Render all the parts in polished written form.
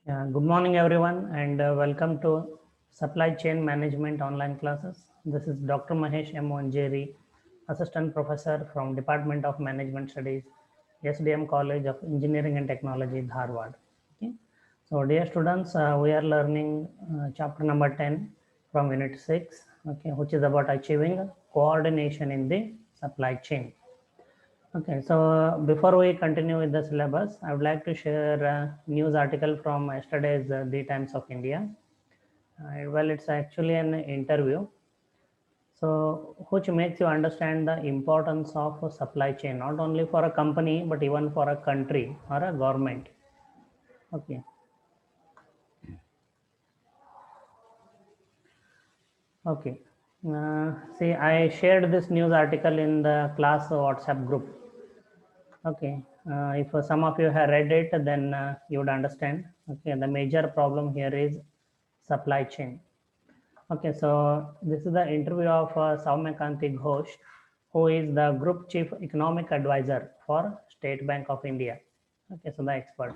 Yeah, good morning, everyone, and welcome to Supply Chain Management online classes. This is Dr. Mahesh M. Onjeri, Assistant Professor from Department of Management Studies, SDM College of Engineering and Technology, Dharwad. Okay. So, dear students, we are learning chapter number 10 from Unit 6, okay, which is about achieving coordination in the supply chain. Okay, so before we continue with the syllabus, I would like to share a news article from yesterday's The Times of India. Well, it's actually an interview, so which makes you understand the importance of a supply chain, not only for a company, but even for a country or a government. Okay, okay. See, I shared this news article in the class WhatsApp group. Okay, if some of you have read it, then you would understand. Okay, the major problem here is supply chain. Okay, so this is the interview of Soumyakanti Ghosh, who is the Group Chief Economic Advisor for State Bank of India. Okay, so the expert.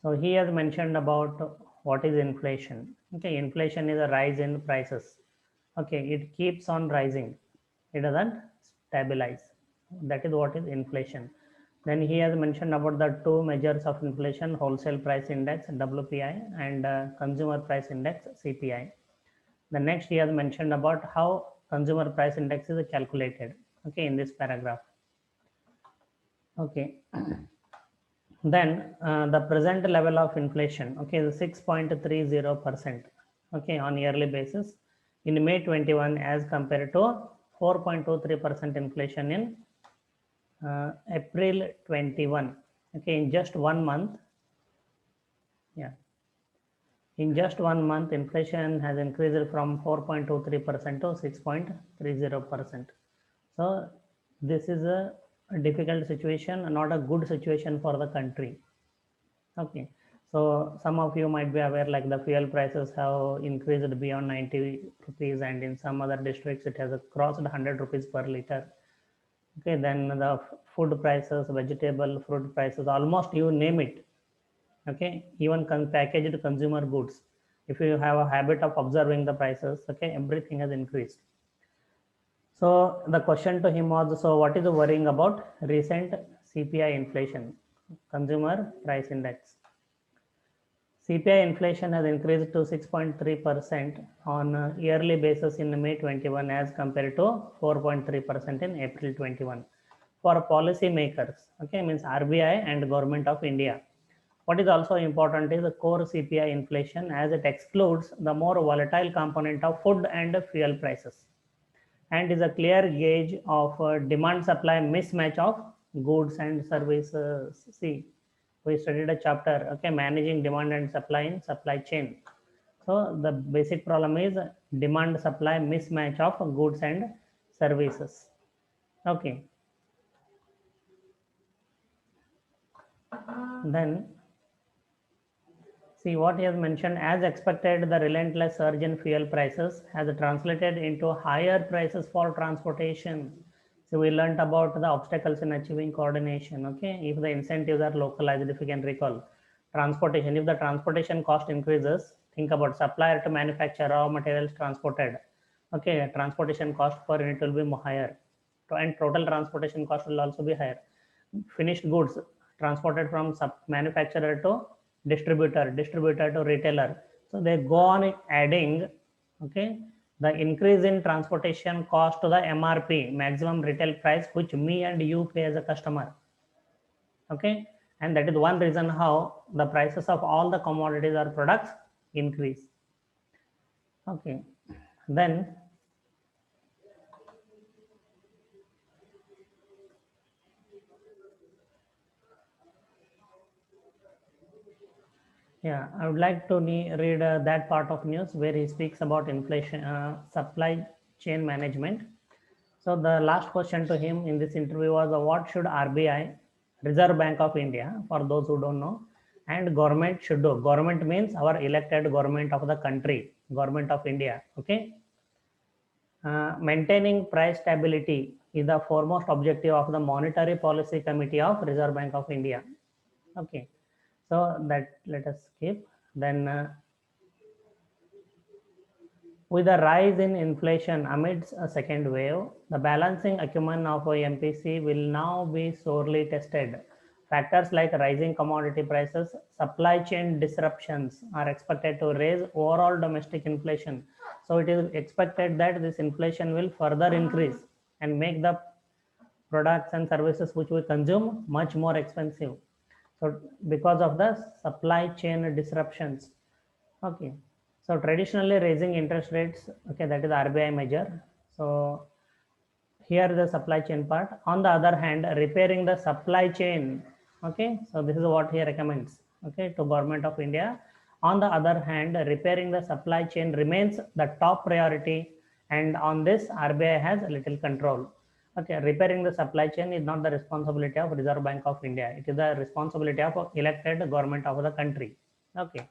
So he has mentioned about what is inflation. Okay, inflation is a rise in prices. Okay, it keeps on rising. It doesn't stabilize. That is what is inflation. Then he has mentioned about the two measures of inflation: wholesale price index (WPI) and consumer price index (CPI). The next he has mentioned about how consumer price index is calculated. Okay, in this paragraph. Okay, then the present level of inflation, okay, is 6.30%, okay, on yearly basis in May 21 as compared to 4.23% inflation in April 21. Okay, in just 1 month, yeah, in just 1 month, inflation has increased from 4.23% to 6.30%. So this is a difficult situation, not a good situation for the country. Okay, so some of you might be aware, like the fuel prices have increased beyond 90 rupees, and in some other districts it has crossed 100 rupees per liter. Okay, then the food prices, vegetable, fruit prices, almost you name it. Okay, even packaged consumer goods. If you have a habit of observing the prices, okay, everything has increased. So the question to him was, so what is the worrying about recent CPI inflation, consumer price index? CPI inflation has increased to 6.3% on a yearly basis in May 21 as compared to 4.3% in April 21. For policy makers, okay, means RBI and Government of India. What is also important is the core CPI inflation, as it excludes the more volatile component of food and fuel prices, and is a clear gauge of demand supply mismatch of goods and services. See, we studied a chapter, okay, managing demand and supply in supply chain. So the basic problem is demand supply mismatch of goods and services. Okay, then see what he has mentioned. As expected, the relentless surge in fuel prices has translated into higher prices for transportation. So we learned about the obstacles in achieving coordination. Okay, if the incentives are localized, if you can recall, transportation. If the transportation cost increases, think about supplier to manufacture raw materials transported. Okay, transportation cost per unit will be higher, and total transportation cost will also be higher. Finished goods transported from manufacturer to distributor, distributor to retailer. So they go on adding, okay, the increase in transportation cost to the MRP, maximum retail price, which me and you pay as a customer. Okay, and that is one reason how the prices of all the commodities or products increase. Okay, then yeah, I would like to read that part of news where he speaks about inflation, supply chain management. So the last question to him in this interview was, what should RBI, Reserve Bank of India, for those who don't know, and government should do? Government means our elected government of the country, government of India. Okay, maintaining price stability is the foremost objective of the Monetary Policy Committee of Reserve Bank of India. Okay, so that let us skip. Then with the rise in inflation amidst a second wave, the balancing acumen of a MPC will now be sorely tested. Factors like rising commodity prices, supply chain disruptions are expected to raise overall domestic inflation. So it is expected that this inflation will further increase and make the products and services which we consume much more expensive. So because of the supply chain disruptions. Okay. So traditionally raising interest rates, okay, that is RBI measure. So here the supply chain part. On the other hand, repairing the supply chain. Okay. So this is what he recommends. Okay, to Government of India. On the other hand, repairing the supply chain remains the top priority, and on this RBI has little control. Okay, repairing the supply chain is not the responsibility of Reserve Bank of India. It is the responsibility of elected government of the country. Okay.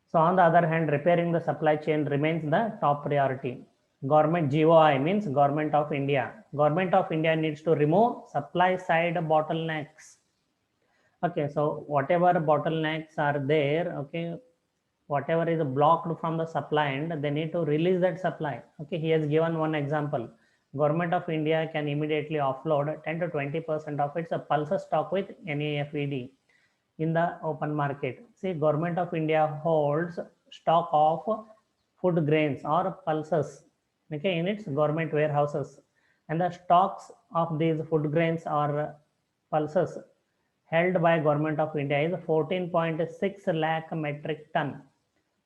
So on the other hand, repairing the supply chain remains the top priority. Government GOI means Government of India. Government of India needs to remove supply side bottlenecks. Okay, so whatever bottlenecks are there, okay, whatever is blocked from the supply end, they need to release that supply. Okay, he has given one example. Government of India can immediately offload 10 to 20% of its pulse stock with NAFED in the open market. See, Government of India holds stock of food grains or pulses, okay, in its government warehouses, and the stocks of these food grains or pulses held by Government of India is 14.6 lakh metric ton.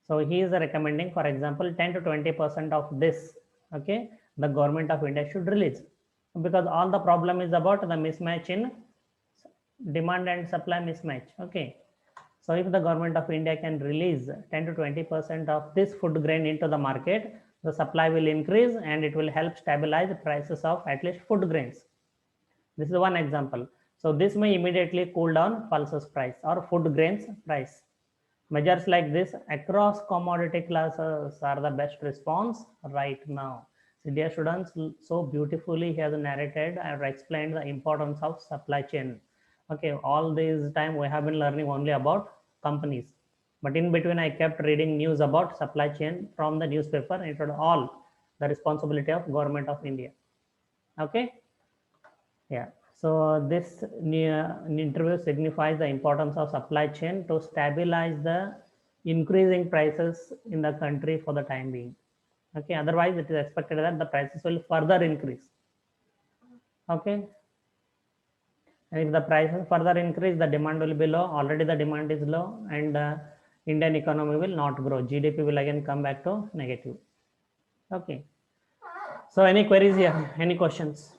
So he is recommending, for example, 10 to 20% of this, okay, the Government of India should release, because all the problem is about the mismatch in demand and supply mismatch. Okay, so if the Government of India can release 10 to 20% of this food grain into the market, the supply will increase and it will help stabilize the prices of at least food grains. This is one example. So this may immediately cool down pulses price or food grains price. Measures like this across commodity classes are the best response right now. So dear students, so beautifully he has narrated or explained the importance of supply chain. Okay, all this time we have been learning only about companies, but in between I kept reading news about supply chain from the newspaper. It was all the responsibility of Government of India. Okay, yeah. So this interview signifies the importance of supply chain to stabilize the increasing prices in the country for the time being. Okay, otherwise it is expected that the prices will further increase. Okay, and if the prices further increase, the demand will be low. Already the demand is low, and Indian economy will not grow. GDP will again come back to negative. Okay, so any queries here? Any questions?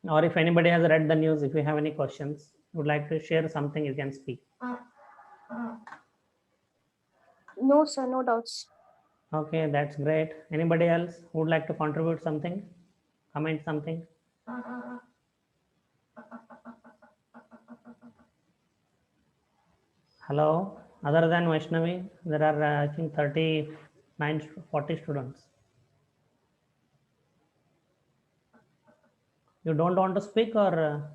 Or if anybody has read the news, if you have any questions, would like to share something, you can speak. No, sir, no doubts. Okay, that's great. Anybody else who would like to contribute something, comment something? Hello, other than Vaishnavi, there are I think 39, 40 students. You don't want to speak, or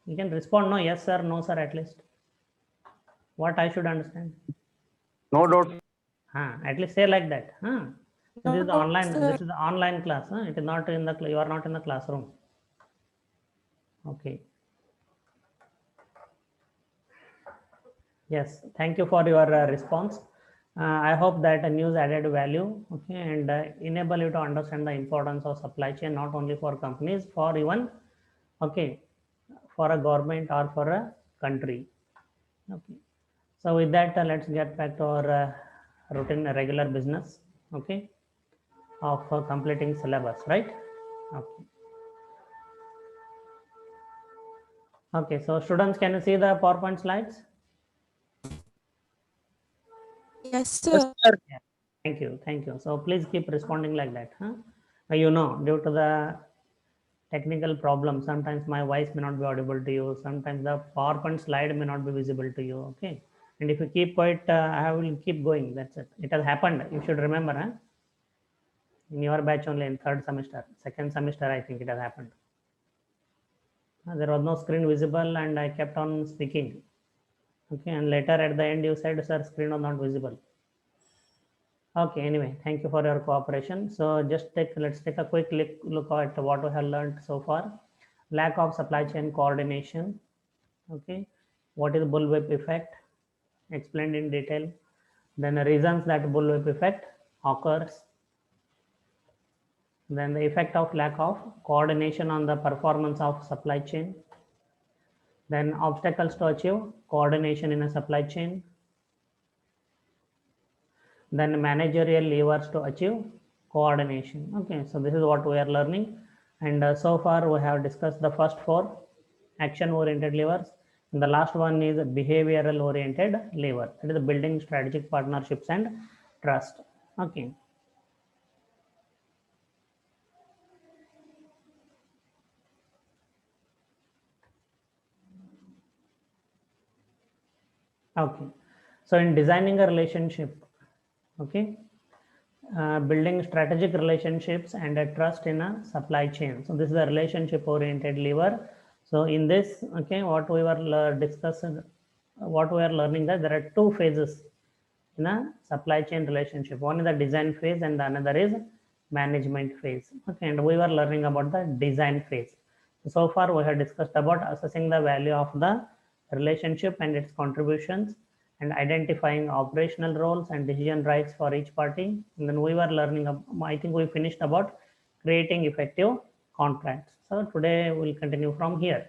you can respond no, yes sir, no sir, at least. What I should understand? No doubt. At least say like that. This is the No, online. sir. This is the online class. It is not in the. You are not in the classroom. Okay. Yes. Thank you for your response. I hope that news added value. Okay, and enable you to understand the importance of supply chain, not only for companies, for even, okay, for a government or for a country. Okay. So with that, let's get back to our routine regular business. Okay, of completing syllabus, right? Okay. Okay, so students, can you see the PowerPoint slides? Yes, sir. Yeah. Thank you, thank you. So please keep responding like that. You know, due to the technical problem, sometimes my voice may not be audible to you. Sometimes the PowerPoint slide may not be visible to you. Okay, and if you keep quiet, I will keep going. That's it. It has happened. You should remember, in your batch only in third semester, second semester, I think it has happened. There was no screen visible, and I kept on speaking. Okay, and later at the end you said, sir, screen was not visible. Okay, anyway, thank you for your cooperation. So let's take a quick look at what we have learned so far. Lack of supply chain coordination. Okay, what is bullwhip effect? Explained in detail. Then the reasons that bullwhip effect occurs. Then the effect of lack of coordination on the performance of supply chain. Then obstacles to achieve coordination in a supply chain. Then managerial levers to achieve coordination. Okay, so this is what we are learning, and so far we have discussed the first four action oriented levers, and the last one is behavioral oriented lever, that is the building strategic partnerships and trust. Okay, okay, so in designing a relationship, okay, building strategic relationships and a trust in a supply chain. So this is a relationship oriented lever. So in this, okay, what we were discussing, what we are learning, that there are two phases in a supply chain relationship. One is the design phase and the another is management phase. Okay, and we were learning about the design phase. So far we have discussed about assessing the value of the relationship and its contributions, and identifying operational roles and decision rights for each party. And then we were learning, I think we finished about creating effective contracts. So today we'll continue from here,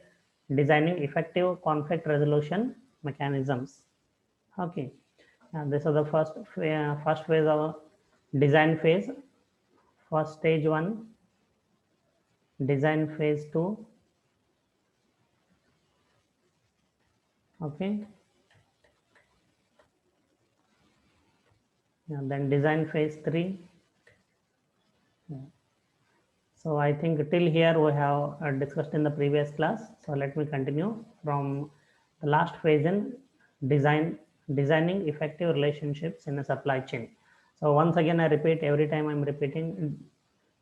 designing effective conflict resolution mechanisms. Okay, this is the first phase of design phase. First stage one, design phase two. Okay, and then design phase three. So I think till here we have discussed in the previous class. So let me continue from the last phase in designing effective relationships in a supply chain. So once again I repeat, every time I'm repeating,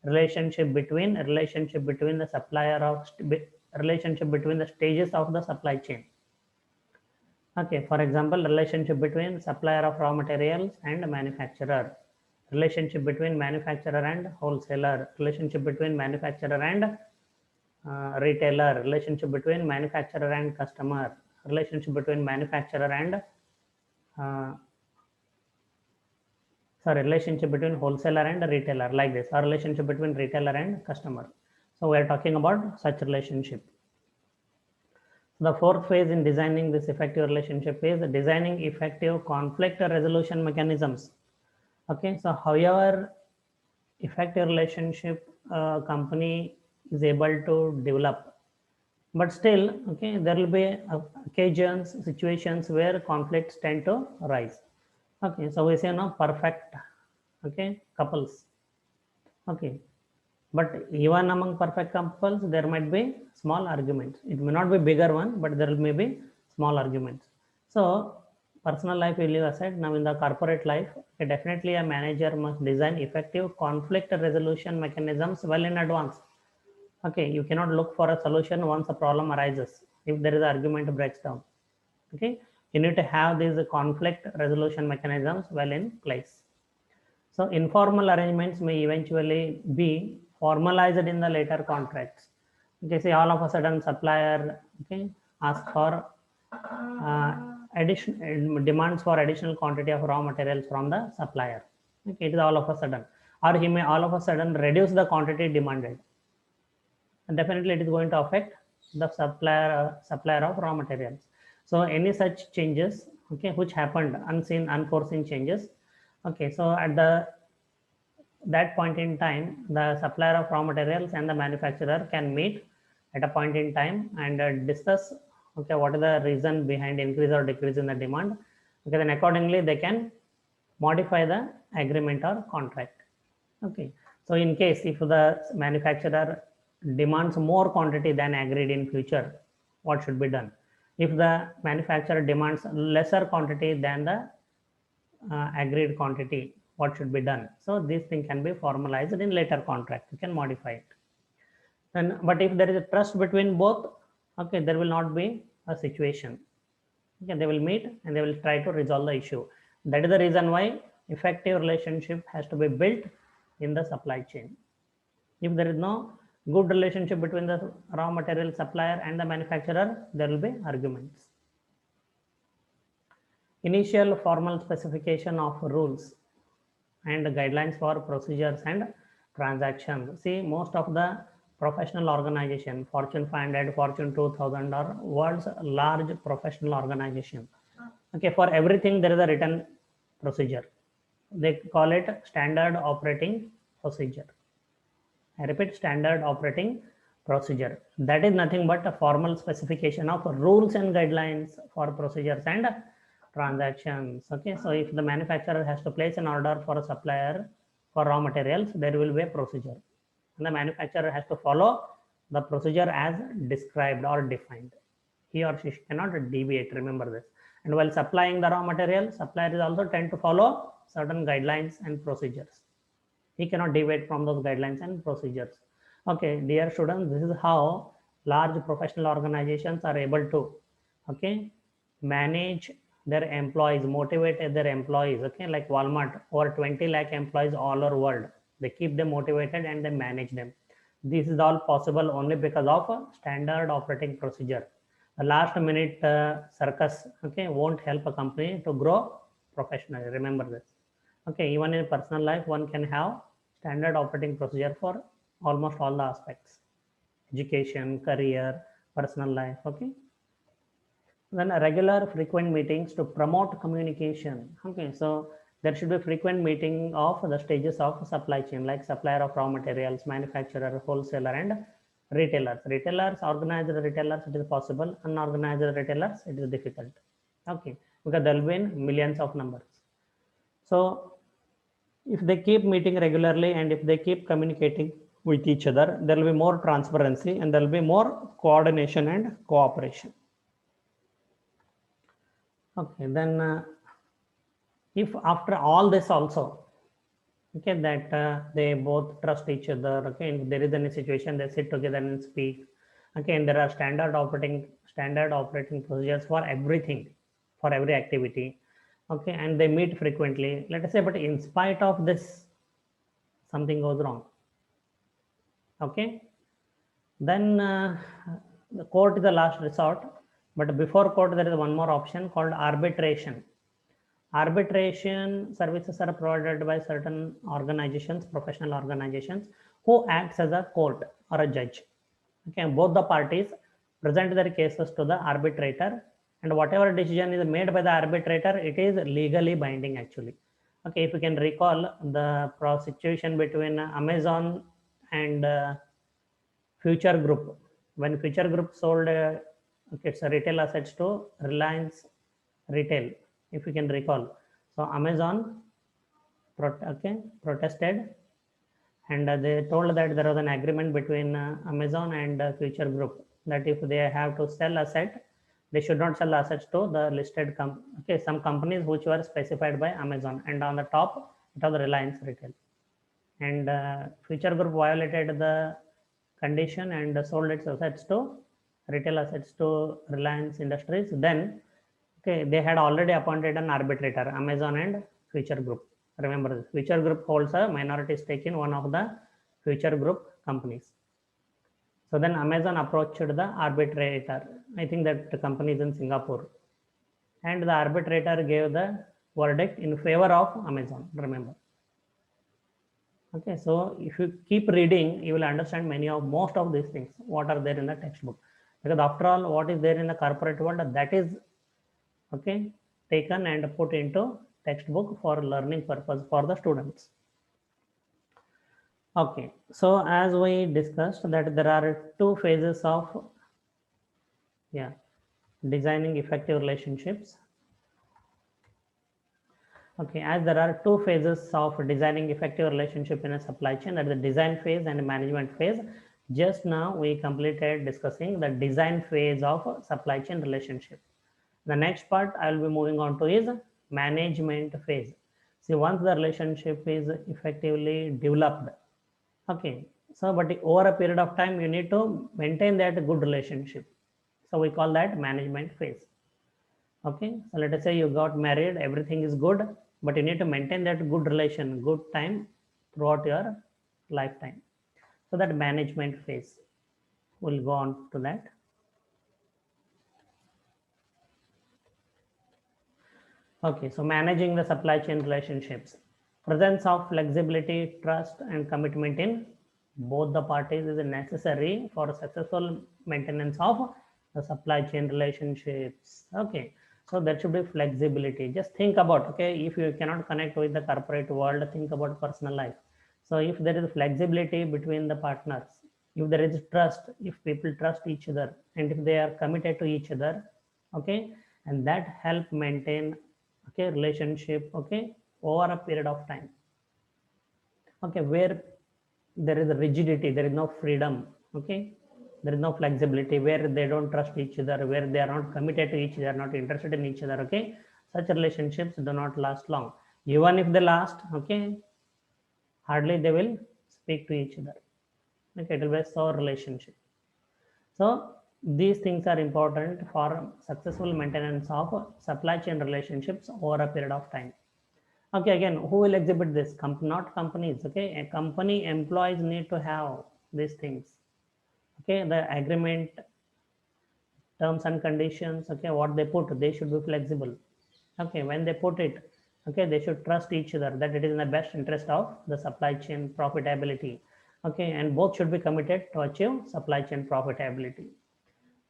relationship between the supplier of relationship between the stages of the supply chain. Okay, for example, relationship between supplier of raw materials and manufacturer, relationship between manufacturer and wholesaler, relationship between manufacturer and retailer, relationship between manufacturer and customer, relationship between manufacturer and relationship between wholesaler and retailer, like this, or relationship between retailer and customer. So we are talking about such relationship. The fourth phase in designing this effective relationship is designing effective conflict resolution mechanisms. Okay, so however effective relationship company is able to develop, but still, okay, there will be occasions, situations where conflicts tend to rise. Okay, so we say no perfect, okay, couples. Okay, but even among perfect couples, there might be small arguments. It may not be bigger one, but there may be small arguments. So personal life we leave aside. Now in the corporate life, definitely a manager must design effective conflict resolution mechanisms well in advance. Okay, you cannot look for a solution once a problem arises. If there is an argument breaks down, okay, you need to have these conflict resolution mechanisms well in place. So informal arrangements may eventually be formalized in the later contracts. Okay, say all of a sudden supplier, okay, ask for demands for additional quantity of raw materials from the supplier. Okay, it is all of a sudden, or he may all of a sudden reduce the quantity demanded, and definitely it is going to affect the supplier of raw materials. So any such changes, okay, which happened, unseen, unforeseen changes, okay, so at that point in time, the supplier of raw materials and the manufacturer can meet at a point in time and discuss, okay, what is the reason behind increase or decrease in the demand. Okay, then accordingly they can modify the agreement or contract. Okay, so in case if the manufacturer demands more quantity than agreed in future, what should be done? If the manufacturer demands lesser quantity than the agreed quantity, what should be done? So this thing can be formalized in later contract. You can modify it. And but if there is a trust between both, okay, there will not be a situation. Okay, they will meet and they will try to resolve the issue. That is the reason why effective relationship has to be built in the supply chain. If there is no good relationship between the raw material supplier and the manufacturer, there will be arguments. Initial formal specification of rules and guidelines for procedures and transactions. See, most of the professional organization, Fortune 500, Fortune 2000 are world's large professional organization. Okay, for everything there is a written procedure. They call it standard operating procedure. I repeat, standard operating procedure. That is nothing but a formal specification of rules and guidelines for procedures and transactions. Okay, so if the manufacturer has to place an order for a supplier for raw materials, there will be a procedure. And the manufacturer has to follow the procedure as described or defined. He or she cannot deviate, remember this. And while supplying the raw material, supplier is also tend to follow certain guidelines and procedures. He cannot deviate from those guidelines and procedures. Okay, dear students, this is how large professional organizations are able to, okay, manage their employees, motivate their employees. Okay, like Walmart, over 20 lakh employees all over world. They keep them motivated and they manage them. This is all possible only because of a standard operating procedure. A last minute circus, okay, won't help a company to grow professionally. Remember this. Okay, even in personal life, one can have standard operating procedure for almost all the aspects: education, career, personal life. Okay, then regular frequent meetings to promote communication. Okay, so there should be frequent meeting of the stages of supply chain, like supplier of raw materials, manufacturer, wholesaler, and retailers. Retailers, organized retailers, it is possible. Unorganized retailers, it is difficult. Okay, because there will be in millions of numbers. So if they keep meeting regularly and if they keep communicating with each other, there will be more transparency and there will be more coordination and cooperation. Okay, then if after all this also, okay, that they both trust each other, okay, if there is any situation, they sit together and speak, okay, and there are standard operating procedures for everything, for every activity, okay, and they meet frequently, let us say, but in spite of this, something goes wrong, okay, then the court is the last resort. But before court, there is one more option called arbitration. Arbitration services are provided by certain organizations, professional organizations, who acts as a court or a judge. Okay, both the parties present their cases to the arbitrator, and whatever decision is made by the arbitrator, it is legally binding actually. Okay, if you can recall the situation between Amazon and Future Group, when Future Group sold its retail assets to Reliance Retail, if you can recall. So Amazon protested, and they told that there was an agreement between Amazon and Future Group that if they have to sell asset, they should not sell assets to the listed some companies which were specified by Amazon, and on the top it was Reliance Retail, and Future Group violated the condition and sold its assets to retail assets to Reliance Industries. Then, okay, they had already appointed an arbitrator, Amazon and Future Group. Remember this. Future Group holds a minority stake in one of the Future Group companies. So then Amazon approached the arbitrator. I think that the company is in Singapore. And the arbitrator gave the verdict in favor of Amazon. Remember. Okay, so if you keep reading, you will understand most of these things, what are there in the textbook. Because after all, what is there in the corporate world, that is, okay, taken and put into textbook for learning purpose for the students. Okay, so as we discussed that there are two phases of designing effective relationships. Okay, as there are two phases of designing effective relationship in a supply chain, that is the design phase and management phase. Just now we completed discussing the design phase of supply chain relationship. The next part I will be moving on to is management phase. See, once the relationship is effectively developed, okay, so but over a period of time you need to maintain that good relationship. So we call that management phase. Okay, so let us say you got married, everything is good, but you need to maintain that good relation, good time throughout your lifetime. So that management phase will go on to that. Okay, so managing the supply chain relationships. Presence of flexibility, trust, and commitment in both the parties is necessary for successful maintenance of the supply chain relationships. Okay, so there should be flexibility. Just think about, okay, if you cannot connect with the corporate world, think about personal life. So if there is flexibility between the partners, if there is trust, if people trust each other, and if they are committed to each other, okay, and that help maintain, okay, relationship, okay, over a period of time, okay, where there is a rigidity, there is no freedom, okay, there is no flexibility, where they don't trust each other, where they are not committed to each other, not interested in each other, okay, such relationships do not last long. Even if they last, okay, hardly they will speak to each other, okay, it will be a sour relationship. So these things are important for successful maintenance of supply chain relationships over a period of time. Okay, again, who will exhibit this? Not companies. Okay, a company employees need to have these things. Okay, the agreement, terms and conditions. Okay, what they put, they should be flexible. Okay, when they put it, okay, they should trust each other that it is in the best interest of the supply chain profitability. Okay, and both should be committed to achieve supply chain profitability.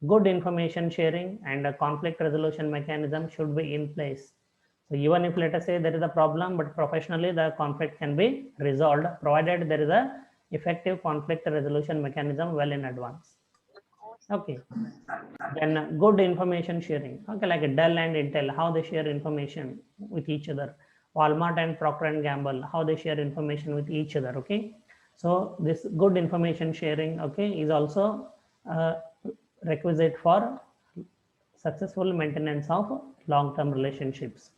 Good information sharing and a conflict resolution mechanism should be in place. So even if, let us say, there is a problem, but professionally the conflict can be resolved provided there is a effective conflict resolution mechanism well in advance. Okay, then good information sharing. Okay, like Dell and Intel, how they share information with each other. Walmart and Procter and Gamble, how they share information with each other. Okay, so this good information sharing, okay, is also requisite for successful maintenance of long-term relationships.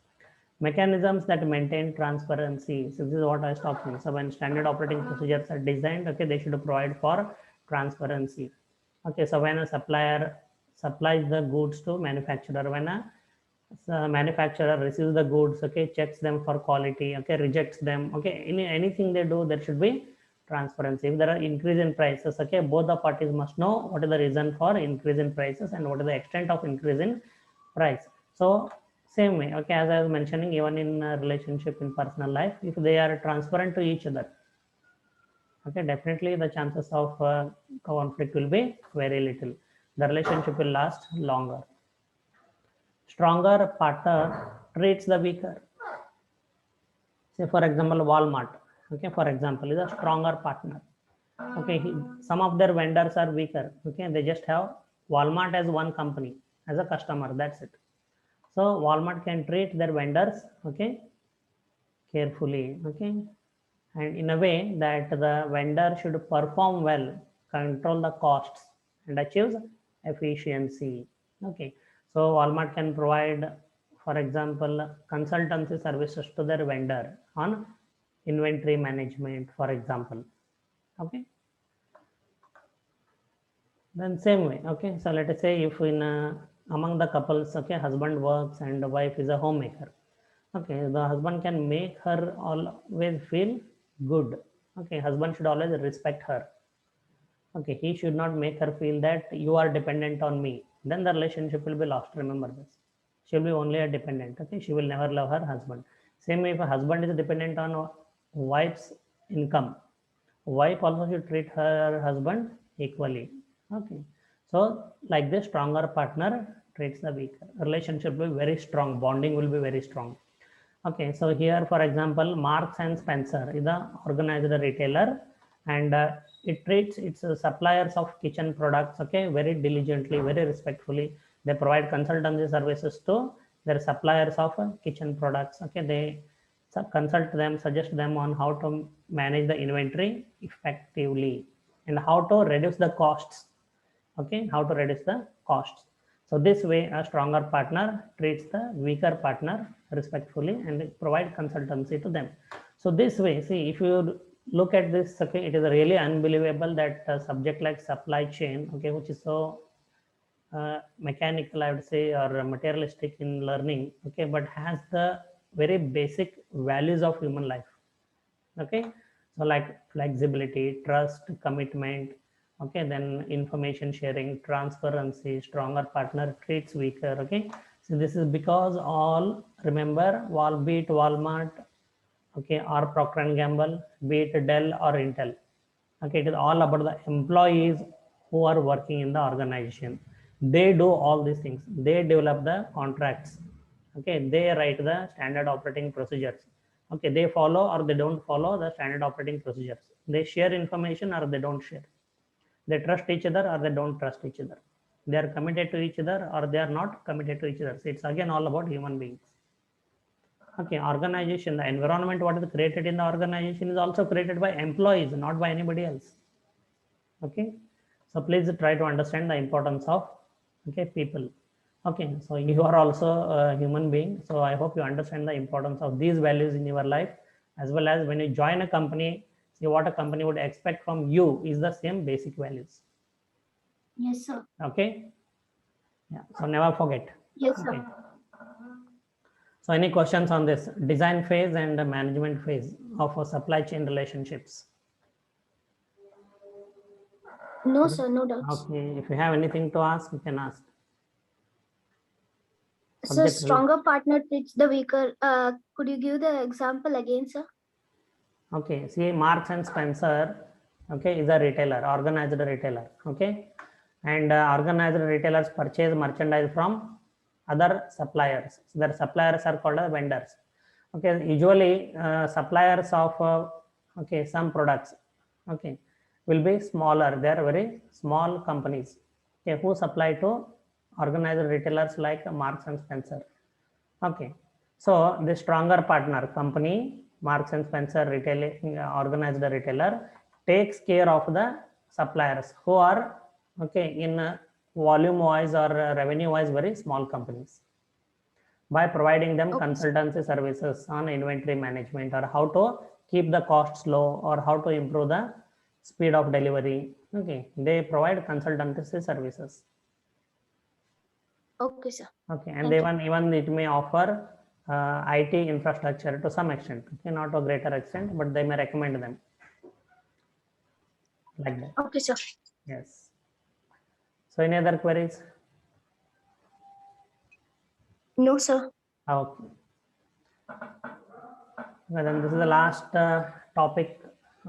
Mechanisms that maintain transparency. So this is what I was talking. So when standard operating procedures are designed, okay, they should provide for transparency. Okay, so when a supplier supplies the goods to manufacturer, when a manufacturer receives the goods, okay, checks them for quality, okay, rejects them, okay, anything they do, there should be transparency. If there are increase in prices, okay, both the parties must know what is the reason for increase in prices and what is the extent of increase in price. So same way, okay, as I was mentioning, even in a relationship in personal life, if they are transparent to each other, okay, definitely the chances of conflict will be very little. The relationship will last longer. Stronger partner treats the weaker. Say for example, Walmart, okay, for example, is a stronger partner. Okay, some of their vendors are weaker. Okay, they just have Walmart as one company as a customer, that's it. So Walmart can treat their vendors, okay, carefully, okay, and in a way that the vendor should perform well, control the costs, and achieve efficiency. Okay, so Walmart can provide, for example, consultancy services to their vendor on inventory management, for example. Okay, then same way, okay, so let us say if in among the couples, okay, husband works and the wife is a homemaker. Okay, the husband can make her always feel good. Okay, husband should always respect her. Okay, he should not make her feel that you are dependent on me, then the relationship will be lost. Remember this, she'll be only a dependent. Okay, she will never love her husband. Same way, if a husband is dependent on wife's income, wife also should treat her husband equally. Okay, so like this, stronger partner treats the weaker. Relationship will be very strong, bonding will be very strong. Okay, so here, for example, Marks and Spencer is the organized retailer, and it treats its suppliers of kitchen products, okay, very diligently, very respectfully. They provide consultancy services to their suppliers of kitchen products. Okay, they consult them, suggest them on how to manage the inventory effectively and how to reduce the costs. Okay, how to reduce the costs. So this way, a stronger partner treats the weaker partner respectfully and provide consultancy to them. So this way, see, if you look at this, okay, it is really unbelievable that a subject like supply chain, okay, which is so mechanical, I would say, or materialistic in learning, okay, but has the very basic values of human life. Okay, so like flexibility, trust, commitment, okay, then information sharing, transparency, stronger partner treats weaker. Okay, so this is because all, remember, be it Walmart, okay, or Procter and Gamble, be it Dell or Intel, okay, it is all about the employees who are working in the organization. They do all these things. They develop the contracts, okay, they write the standard operating procedures, okay, they follow or they don't follow the standard operating procedures, they share information or they don't share, they trust each other or they don't trust each other, they are committed to each other or they are not committed to each other. So it's again all about human beings. Okay, organization, the environment what is created in the organization is also created by employees, not by anybody else. Okay, so please try to understand the importance of, okay, people. Okay, so you are also a human being, so I hope you understand the importance of these values in your life, as well as when you join a company, see what a company would expect from you is the same basic values. Yes, sir. Okay, yeah, so never forget. Yes, sir. Okay. So any questions on this design phase and the management phase of a supply chain relationships? No, sir. No doubts. Okay, if you have anything to ask, you can ask. So Subject stronger partner treats the weaker. Could you give the example again, sir? Okay, see, Marks and Spencer, okay, is a retailer, organized retailer, okay, and organized retailers purchase merchandise from other suppliers. So their suppliers are called as vendors. Okay, usually suppliers of okay, some products, okay, will be smaller. They are very small companies, okay, who supply to organized retailers like Marks and Spencer. Okay, so the stronger partner company, Marks and Spencer retailing organized retailer, takes care of the suppliers who are, okay, in volume wise or revenue wise very small companies, by providing them Okay. consultancy services on inventory management or how to keep the costs low or how to improve the speed of delivery. Okay, they provide consultancy services. Okay, sir. Okay, and Thank you. even it may offer IT infrastructure to some extent, okay, not to a greater extent, but they may recommend them like that. Okay, sir. Yes. So any other queries? No, sir. Okay. Well, then this is the last topic,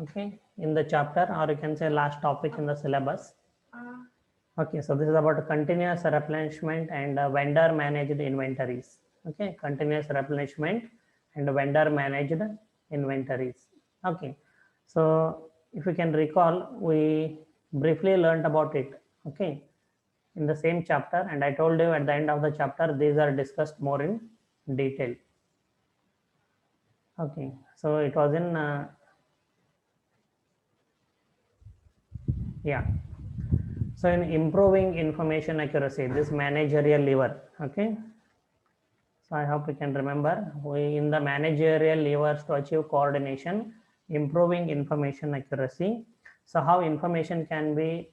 okay, in the chapter, or you can say last topic in the syllabus. Okay, so this is about continuous replenishment and vendor managed inventories. Okay, continuous replenishment and vendor managed inventories. Okay, so if you can recall, we briefly learned about it. Okay, in the same chapter, and I told you at the end of the chapter, these are discussed more in detail. Okay, so it was in yeah. So in improving information accuracy, this managerial lever, okay. So I hope you can remember, we in the managerial levers to achieve coordination, improving information accuracy. So how information can be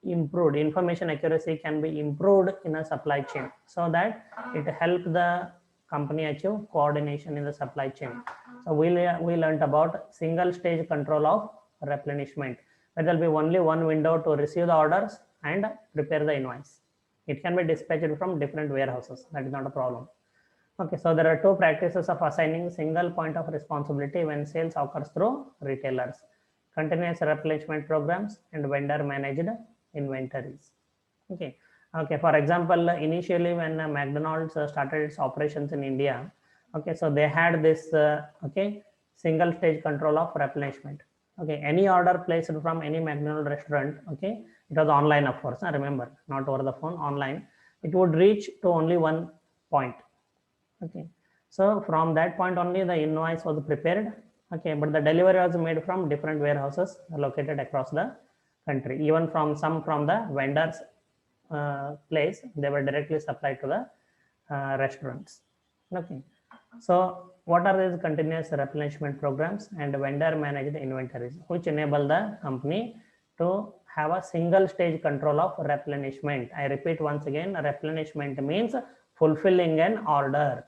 improved, information accuracy can be improved in a supply chain so that it helps the company achieve coordination in the supply chain. So we learned about single stage control of replenishment, where there will be only one window to receive the orders and prepare the invoice. It can be dispatched from different warehouses, that is not a problem. Okay, so there are two practices of assigning single point of responsibility when sales occurs through retailers: continuous replenishment programs and vendor managed inventories. Okay, okay. For example, initially when McDonald's started its operations in India, okay, so they had this okay, single stage control of replenishment. Okay, any order placed from any McDonald's restaurant, okay, it was online, of course. I remember, not over the phone, online. It would reach to only one point. Okay, so from that point only the invoice was prepared. Okay, but the delivery was made from different warehouses located across the country. Even from some from the vendors place, they were directly supplied to the restaurants. Okay, so what are these continuous replenishment programs and vendor managed inventories, which enable the company to have a single stage control of replenishment. I repeat once again, replenishment means fulfilling an order,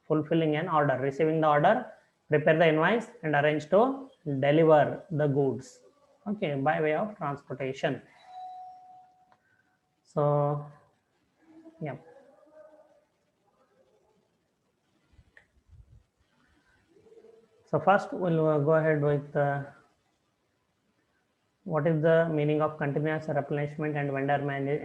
receiving the order, prepare the invoice and arrange to deliver the goods, okay, by way of transportation. So yeah. So first we'll go ahead with what is the meaning of continuous replenishment and vendor managed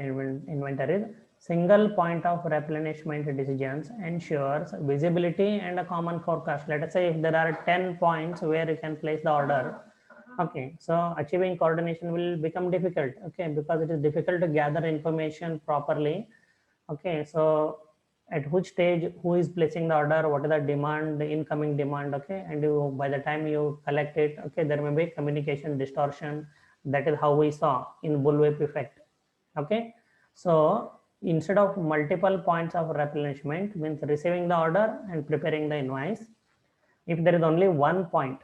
inventory. Single point of replenishment decisions ensures visibility and a common forecast. Let us say if there are 10 points where you can place the order, okay, so achieving coordination will become difficult, okay, because it is difficult to gather information properly, okay. So at which stage who is placing the order, what is the demand, the incoming demand, okay, and you, by the time you collect it, okay, there may be communication distortion. That is how we saw in bullwhip effect, okay. So instead of multiple points of replenishment, means receiving the order and preparing the invoice, if there is only one point,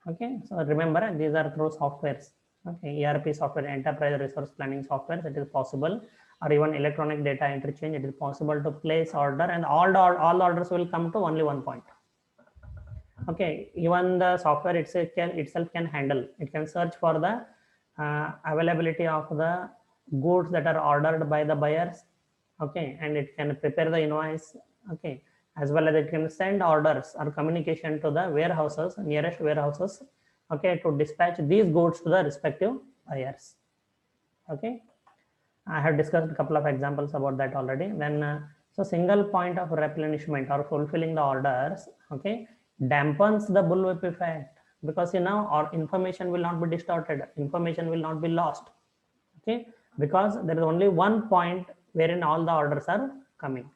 okay, so remember these are through softwares, okay, ERP software, enterprise resource planning software, it is possible, or even electronic data interchange, it is possible to place order and all the orders will come to only one point, okay. Even the software itself can handle, it can search for the availability of the goods that are ordered by the buyers, okay, and it can prepare the invoice, okay, as well as it can send orders or communication to the warehouses, nearest warehouses, okay, to dispatch these goods to the respective buyers, okay. I have discussed a couple of examples about that already. Then so single point of replenishment or fulfilling the orders, okay, dampens the bullwhip effect, because our information will not be distorted, information will not be lost, okay, because there is only one point wherein all the orders are coming,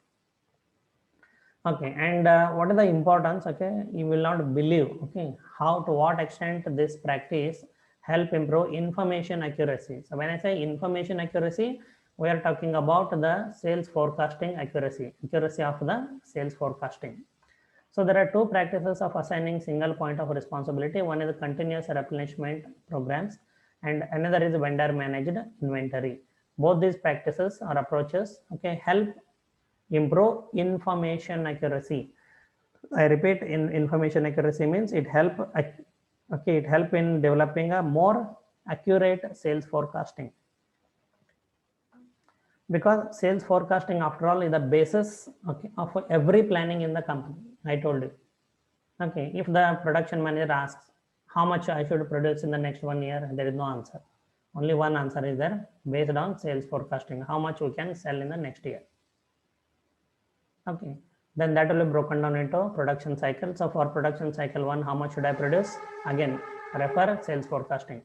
okay. And what is the importance, okay, you will not believe, okay, how to what extent this practice help improve information accuracy. So when I say information accuracy, we are talking about the sales forecasting accuracy of the sales forecasting. So there are two practices of assigning single point of responsibility. One is continuous replenishment programs and another is vendor managed inventory. Both these practices or approaches, okay, help improve information accuracy. I repeat, in information accuracy means it help, okay, it help in developing a more accurate sales forecasting, because sales forecasting after all is the basis, okay, of every planning in the company. I told you, okay, if the production manager asks how much I should produce in the next 1 year, there is no answer, only one answer is there, based on sales forecasting, how much we can sell in the next year, okay. Then that will be broken down into production cycle. So for production cycle 1, how much should I produce? Again, refer sales forecasting.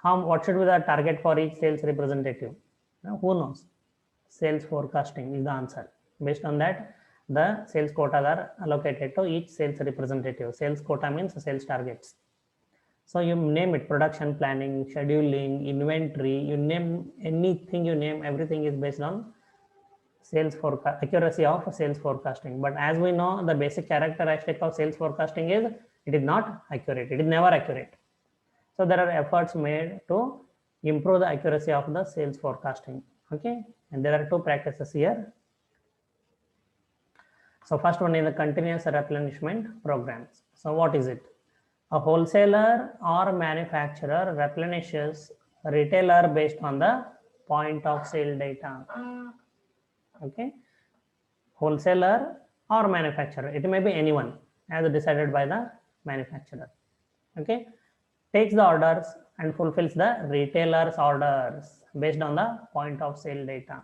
What should be the target for each sales representative? Now, who knows? Sales forecasting is the answer. Based on that, the sales quotas are allocated to each sales representative. Sales quota means sales targets. So you name it, production planning, scheduling, inventory, you name anything, you name, everything is based on sales forecast, accuracy of sales forecasting. But as we know, the basic characteristic of sales forecasting is it is not accurate, it is never accurate. So there are efforts made to improve the accuracy of the sales forecasting, okay. And there are two practices here. So first one is the continuous replenishment programs. So what is it? A wholesaler or manufacturer replenishes a retailer based on the point of sale data, okay. Wholesaler or manufacturer, it may be anyone as decided by the manufacturer, okay, takes the orders and fulfills the retailer's orders based on the point of sale data.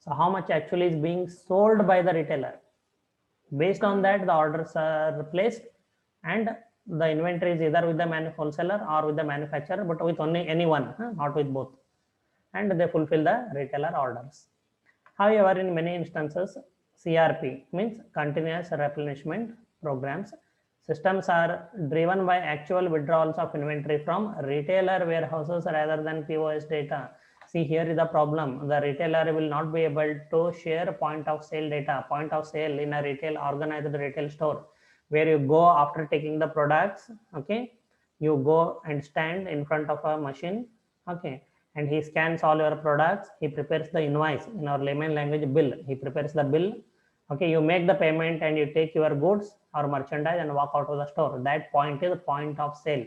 So how much actually is being sold by the retailer, based on that the orders are placed, and the inventory is either with the wholesaler or with the manufacturer, but with only anyone, not with both, and they fulfill the retailer orders. However, in many instances, CRP means continuous replenishment programs, systems are driven by actual withdrawals of inventory from retailer warehouses rather than POS data. See, here is the problem. The retailer will not be able to share point of sale data. Point of sale in a retail, organized retail store, where you go after taking the products, okay, you go and stand in front of a machine, okay, and he scans all your products. He prepares the invoice, in our layman language bill. He prepares the bill. Okay, you make the payment and you take your goods or merchandise and walk out of the store. That point is the point of sale.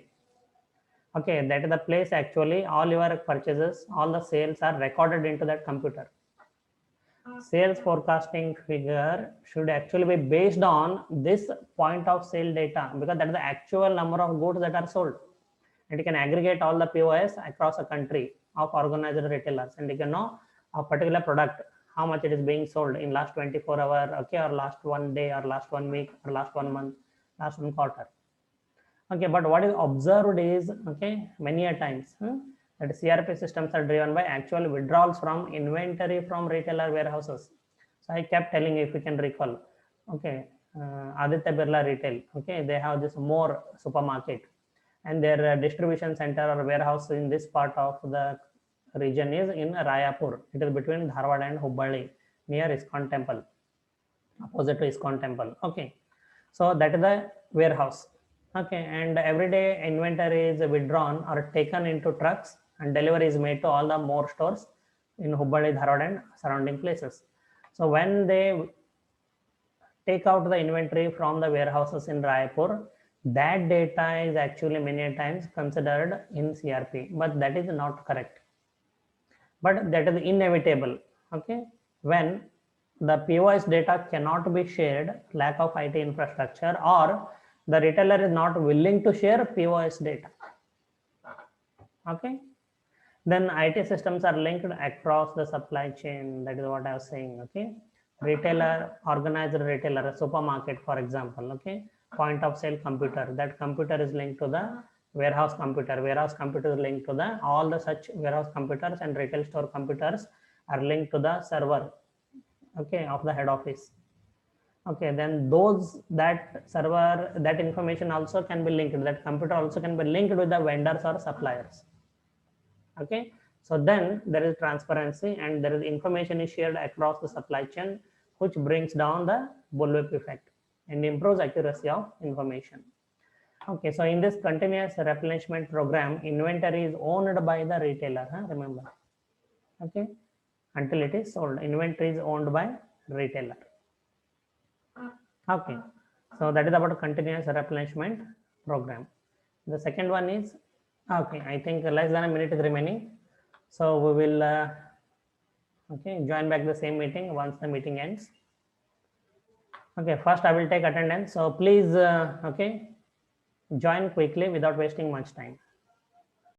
Okay, that is the place actually all your purchases, all the sales are recorded into that computer. Sales forecasting figure should actually be based on this point of sale data, because that is the actual number of goods that are sold. And you can aggregate all the POS across a country of organized retailers, and you can know a particular product, how much it is being sold in last 24 hours, okay, or last 1 day, or last 1 week, or last 1 month, last 1 quarter. Okay, but what is observed is, okay, many a times that CRP systems are driven by actual withdrawals from inventory from retailer warehouses. So I kept telling you, if you can recall, okay, Aditya Birla Retail, okay, they have this more supermarket, and their distribution center or warehouse in this part of the region is in Rayapur. It is between Dharwad and Hubballi, near ISKCON temple, opposite to ISKCON temple. Okay, so that is the warehouse. Okay, and every day inventory is withdrawn or taken into trucks, and delivery is made to all the more stores in Hubballi, Dharwad and surrounding places. So when they take out the inventory from the warehouses in Raipur, that data is actually many times considered in CRP, but that is not correct. But that is inevitable. Okay, when the POS data cannot be shared, lack of IT infrastructure, or the retailer is not willing to share POS data. Okay, then IT systems are linked across the supply chain. That is what I was saying. Okay, retailer, organized retailer, a supermarket, for example. Okay, point of sale computer. That computer is linked to the warehouse computer. Warehouse computer is linked to the all the such warehouse computers, and retail store computers are linked to the server. Okay, of the head office. Okay, then those that server, that information also can be linked, that computer also can be linked with the vendors or suppliers. Okay, so then there is transparency, and there is information is shared across the supply chain, which brings down the bullwhip effect and improves accuracy of information. Okay, so in this continuous replenishment program, inventory is owned by the retailer, remember. Okay, until it is sold, inventory is owned by retailer. Okay, so that is about continuous replenishment program. The second one is, okay, I think less than a minute is remaining, so we will okay, join back the same meeting once the meeting ends. Okay, first I will take attendance, so please okay, join quickly without wasting much time.